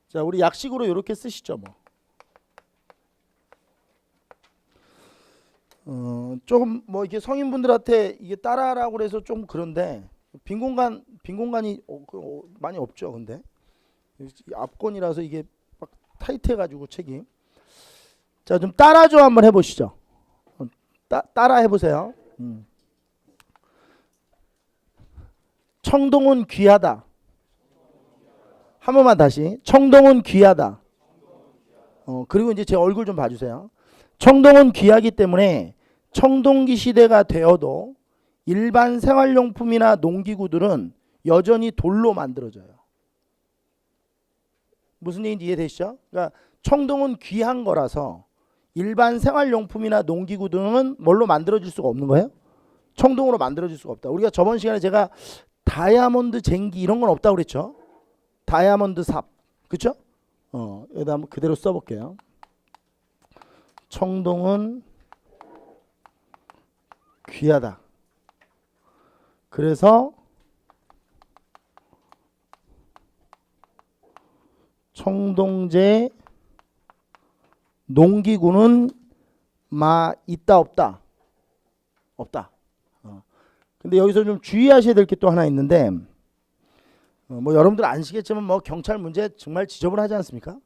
자, 우리 약식으로 이렇게 쓰시죠, 뭐. 조금 뭐 이게 성인분들한테 이게 따라하라고 그래서 좀 그런데 빈 공간이 많이 없죠. 근데 앞권이라서 이게 막 타이트해가지고 책이. 자, 좀 따라줘 한번 해보시죠. 따라 해보세요. 청동은 귀하다. 한 번만 다시. 청동은 귀하다. 그리고 이제 제 얼굴 좀 봐주세요. 청동은 귀하기 때문에 청동기 시대가 되어도 일반 생활용품이나 농기구들은 여전히 돌로 만들어져요. 무슨 얘기인지 이해되시죠? 그러니까 청동은 귀한 거라서 일반 생활용품이나 농기구들은 뭘로 만들어질 수가 없는 거예요? 청동으로 만들어질 수가 없다. 우리가 저번 시간에 제가 다이아몬드 쟁기 이런 건 없다고 그랬죠? 다이아몬드 삽. 그쵸? 여기다 한번 그대로 써볼게요. 청동은 귀하다. 그래서 청동제 농기구는 있다 없다? 없다. 근데 여기서 좀 주의하셔야 될 게 또 하나 있는데 뭐 여러분들 아시겠지만 뭐 경찰 문제 정말 지저분하지 않습니까?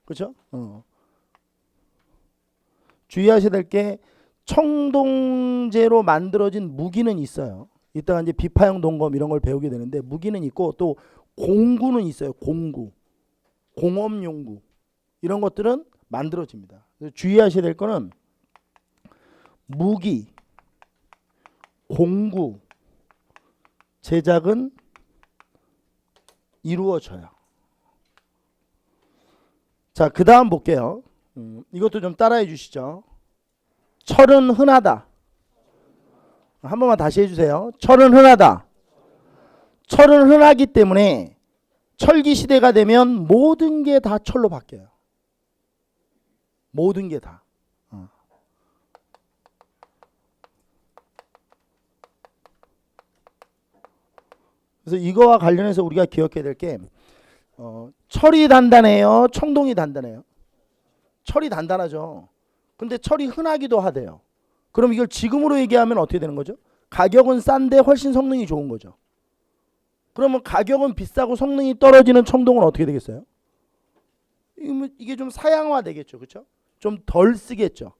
그렇죠? 주의하셔야 될 게 청동제로 만들어진 무기는 있어요. 이따가 이제 비파형 동검 이런 걸 배우게 되는데 무기는 있고 또 공구는 있어요. 공구, 공업용구 이런 것들은 만들어집니다. 그래서 주의하셔야 될 거는 무기, 공구 제작은 이루어져요. 자, 그 다음 볼게요. 이것도 좀 따라해 주시죠. 철은 흔하다. 한 번만 다시 해주세요. 철은 흔하다. 철은 흔하기 때문에 철기 시대가 되면 모든 게 다 철로 바뀌어요. 모든 게 다. 그래서 이거와 관련해서 우리가 기억해야 될 게 철이 단단해요? 청동이 단단해요? 철이 단단하죠. 근데 철이 흔하기도 하대요. 그럼 이걸 지금으로 얘기하면 어떻게 되는 거죠? 가격은 싼데 훨씬 성능이 좋은 거죠. 그러면 가격은 비싸고 성능이 떨어지는 청동은 어떻게 되겠어요? 이게 좀 사양화 되겠죠. 그렇죠? 좀 덜 쓰겠죠.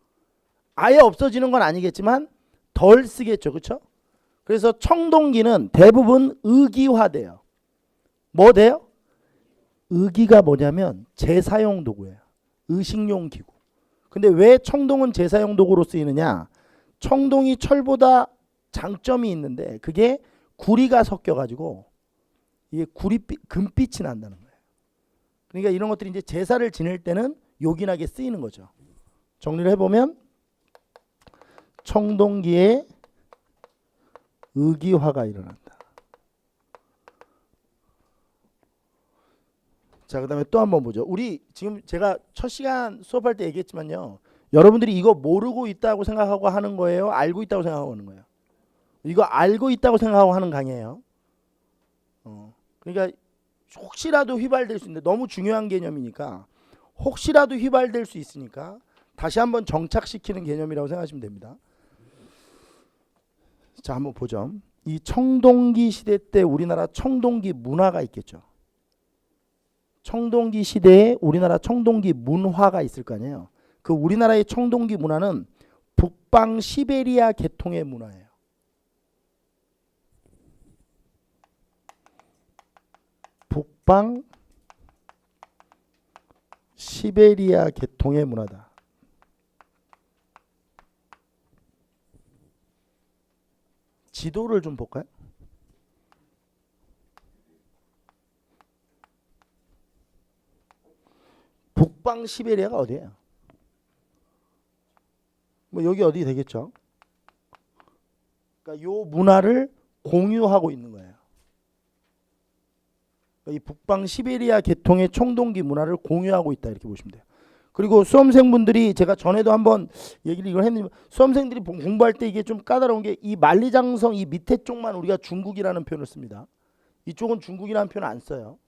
아예 없어지는 건 아니겠지만 덜 쓰겠죠. 그렇죠? 그래서 청동기는 대부분 의기화돼요. 뭐 돼요? 의기가 뭐냐면 재사용 도구예요. 의식용 기구. 근데 왜 청동은 재사용 도구로 쓰이느냐? 청동이 철보다 장점이 있는데 그게 구리가 섞여가지고 이게 금빛이 난다는 거예요. 그러니까 이런 것들이 이제 제사를 지낼 때는 요긴하게 쓰이는 거죠. 정리를 해보면 청동기에 의기화가 일어난다. 자, 그 다음에 또 한번 보죠. 우리 지금 제가 첫 시간 수업할 때 얘기했지만요. 여러분들이 이거 모르고 있다고 생각하고 하는 거예요? 알고 있다고 생각하고 하는 거예요? 이거 알고 있다고 생각하고 하는 강의예요. 그러니까 혹시라도 휘발될 수 있는데 너무 중요한 개념이니까 혹시라도 휘발될 수 있으니까 다시 한번 정착시키는 개념이라고 생각하시면 됩니다. 자, 한번 보죠. 이 청동기 시대 때 우리나라 청동기 문화가 있겠죠. 청동기 시대에 우리나라 청동기 문화가 있을 거 아니에요. 그 우리나라의 청동기 문화는 북방 시베리아 계통의 문화예요. 북방 시베리아 계통의 문화다. 지도를 좀 볼까요? 북방 시베리아가 어디예요? 뭐 여기 어디 되겠죠? 그러니까 요 문화를 공유하고 있는 거예요. 이 북방 시베리아 계통의 청동기 문화를 공유하고 있다 이렇게 보시면 돼요. 그리고 수험생분들이 제가 전에도 한번 얘기를 이걸 했는데 수험생들이 공부할 때 이게 좀 까다로운 게 이 만리장성 이 밑에 쪽만 우리가 중국이라는 표현을 씁니다. 이쪽은 중국이라는 표현 안 써요.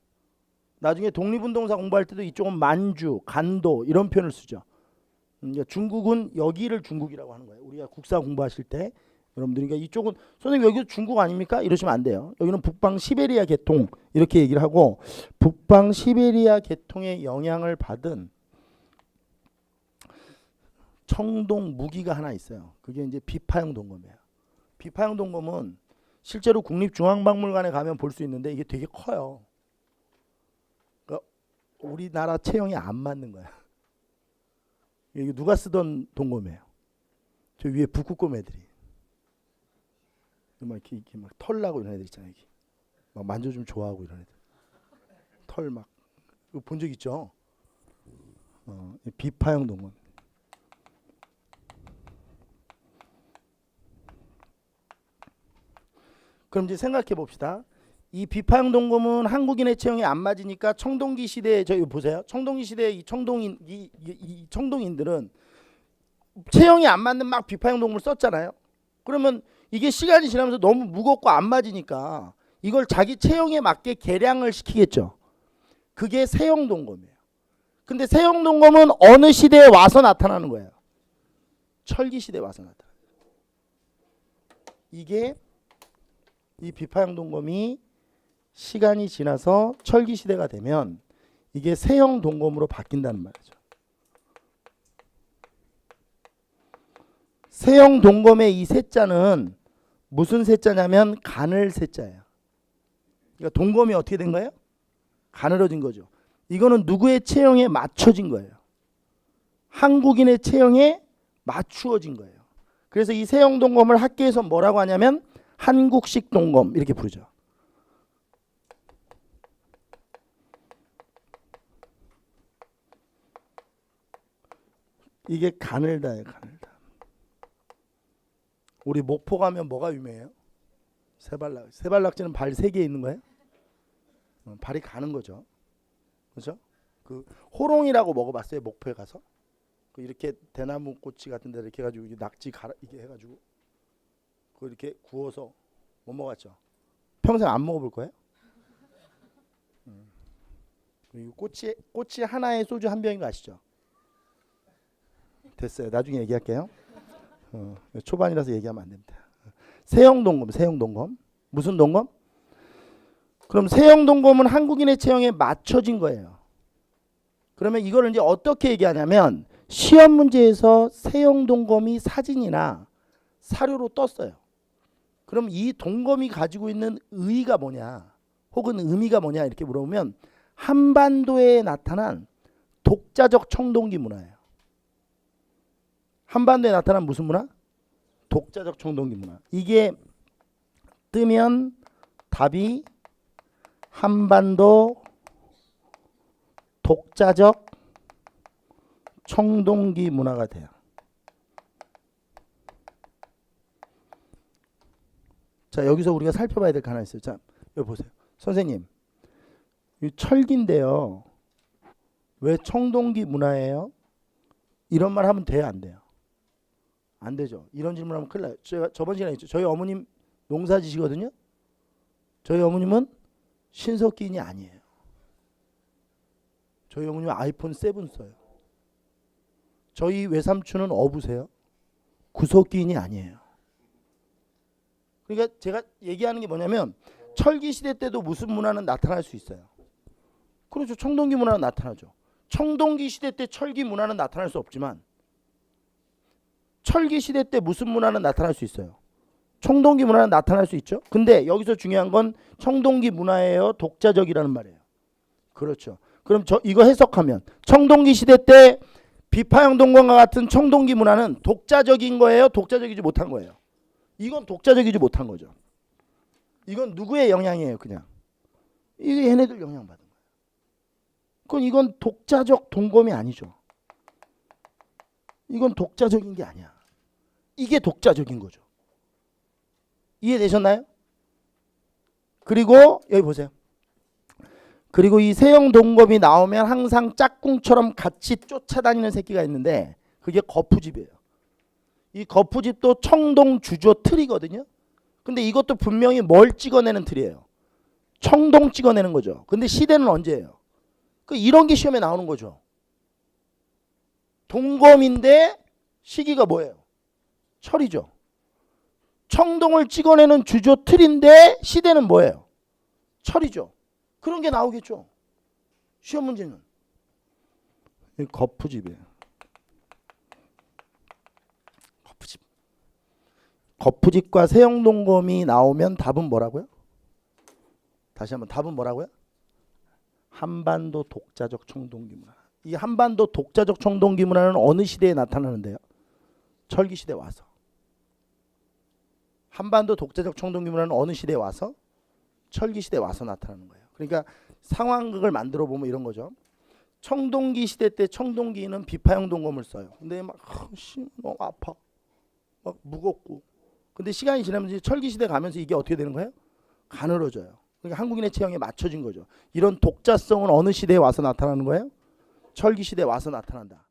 나중에 독립운동사 공부할 때도 이쪽은 만주, 간도 이런 표현을 쓰죠. 그러니까 중국은 여기를 중국이라고 하는 거예요. 우리가 국사 공부하실 때 여러분들이 그러니까 이쪽은 선생님 여기도 중국 아닙니까? 이러시면 안 돼요. 여기는 북방 시베리아 계통 이렇게 얘기를 하고 북방 시베리아 계통의 영향을 받은 청동 무기가 하나 있어요. 그게 이제 비파형 동검이에요. 비파형 동검은 실제로 국립중앙박물관에 가면 볼 수 있는데 이게 되게 커요. 그러니까 우리나라 체형이 안 맞는 거야. 이게 누가 쓰던 동검이에요. 저 위에 북극곰 애들이 막 이렇게 막 털 나고 이런 애들 있잖아요. 이렇게. 막 만져주면 좋아하고 이런 애들. 털 막 본 적 있죠? 비파형 동검. 그럼 이제 생각해 봅시다. 이 비파형 동검은 한국인의 체형에 안 맞으니까 청동기 시대에 저희 보세요. 청동기 시대에 이 청동인들은 체형이 안 맞는 막 비파형 동검을 썼잖아요. 그러면 이게 시간이 지나면서 너무 무겁고 안 맞으니까 이걸 자기 체형에 맞게 개량을 시키겠죠. 그게 세형 동검이에요. 근데 세형 동검은 어느 시대에 와서 나타나는 거예요? 철기 시대에 와서 나타나요. 이게 이 비파형 동검이 시간이 지나서 철기 시대가 되면 이게 세형 동검으로 바뀐다는 말이죠. 세형 동검의 이 세자는 무슨 세자냐면 가늘 세자예요. 그러니까 동검이 어떻게 된 거예요? 가늘어진 거죠. 이거는 누구의 체형에 맞춰진 거예요. 한국인의 체형에 맞추어진 거예요. 그래서 이 세형 동검을 학계에서 뭐라고 하냐면 한국식 동검 이렇게 부르죠. 이게 가늘다예요. 가늘다. 우리 목포 가면 뭐가 유명해요? 세발낙. 세발낙지는 발 3개 있는 거예요? 발이 가는 거죠. 그렇죠? 그 호롱이라고 먹어봤어요? 목포에 가서? 그 이렇게 대나무 꼬치 같은 데 이렇게 해가지고 낙지 갈아 이게 해가지고 그 이렇게 구워서 못 먹었죠. 평생 안 먹어볼 거예요? 그리고 꼬치 하나에 소주 한 병인 거 아시죠? 됐어요. 나중에 얘기할게요. 초반이라서 얘기하면 안 됩니다. 세형 동검, 세형 동검. 무슨 동검? 그럼 세형 동검은 한국인의 체형에 맞춰진 거예요. 그러면 이거를 이제 어떻게 얘기하냐면 시험 문제에서 세형 동검이 사진이나 사료로 떴어요. 그럼 이 동검이 가지고 있는 의의가 뭐냐 혹은 의미가 뭐냐 이렇게 물어보면 한반도에 나타난 독자적 청동기 문화예요. 한반도에 나타난 무슨 문화? 독자적 청동기 문화. 이게 뜨면 답이 한반도 독자적 청동기 문화가 돼요. 자, 여기서 우리가 살펴봐야 될 게 하나 있어요. 자, 여기 보세요. 선생님, 이 철기인데요. 왜 청동기 문화예요? 이런 말 하면 돼요, 안 돼요? 안 되죠. 이런 질문하면 큰일 나요. 제가 저번 시간에 했죠. 저희 어머님 농사지시거든요. 저희 어머님은 신석기인이 아니에요. 저희 어머님은 아이폰 7 써요. 저희 외삼촌은 어부세요. 구석기인이 아니에요. 그러니까 제가 얘기하는 게 뭐냐면 철기 시대 때도 무슨 문화는 나타날 수 있어요. 그렇죠. 청동기 문화는 나타나죠. 청동기 시대 때 철기 문화는 나타날 수 없지만 철기 시대 때 무슨 문화는 나타날 수 있어요. 청동기 문화는 나타날 수 있죠. 근데 여기서 중요한 건 청동기 문화예요, 독자적이라는 말이에요. 그렇죠. 그럼 이거 해석하면 청동기 시대 때 비파형 동검과 같은 청동기 문화는 독자적인 거예요, 독자적이지 못한 거예요. 이건 독자적이지 못한 거죠. 이건 누구의 영향이에요? 그냥 이게 얘네들 영향받은 거예요. 그건 이건 독자적 동검이 아니죠. 이건 독자적인 게 아니야. 이게 독자적인 거죠. 이해되셨나요? 그리고 여기 보세요. 그리고 이 세형 동검이 나오면 항상 짝꿍처럼 같이 쫓아다니는 새끼가 있는데 그게 거푸집이에요. 이 거푸집도 청동 주조 틀이거든요. 근데 이것도 분명히 뭘 찍어내는 틀이에요. 청동 찍어내는 거죠. 근데 시대는 언제예요? 그 이런 게 시험에 나오는 거죠. 동검인데 시기가 뭐예요? 철이죠. 청동을 찍어내는 주조 틀인데 시대는 뭐예요? 철이죠. 그런 게 나오겠죠. 시험 문제는. 거푸집이에요. 거푸집. 거푸집과 세형동검이 나오면 답은 뭐라고요? 다시 한번 답은 뭐라고요? 한반도 독자적 청동기문화. 이 한반도 독자적 청동기문화는 어느 시대에 나타나는데요? 철기시대 와서. 한반도 독자적 청동기문화는 어느 시대에 와서? 철기시대에 와서 나타나는 거예요. 그러니까 상황극을 만들어 보면 이런 거죠. 청동기 시대 때 청동기는 비파형 동검을 써요. 근데 막 너무 아파. 막 무겁고. 근데 시간이 지나면서 철기 시대 가면서 이게 어떻게 되는 거예요? 가늘어져요. 그러니까 한국인의 체형에 맞춰진 거죠. 이런 독자성은 어느 시대에 와서 나타나는 거예요? 철기 시대에 와서 나타난다.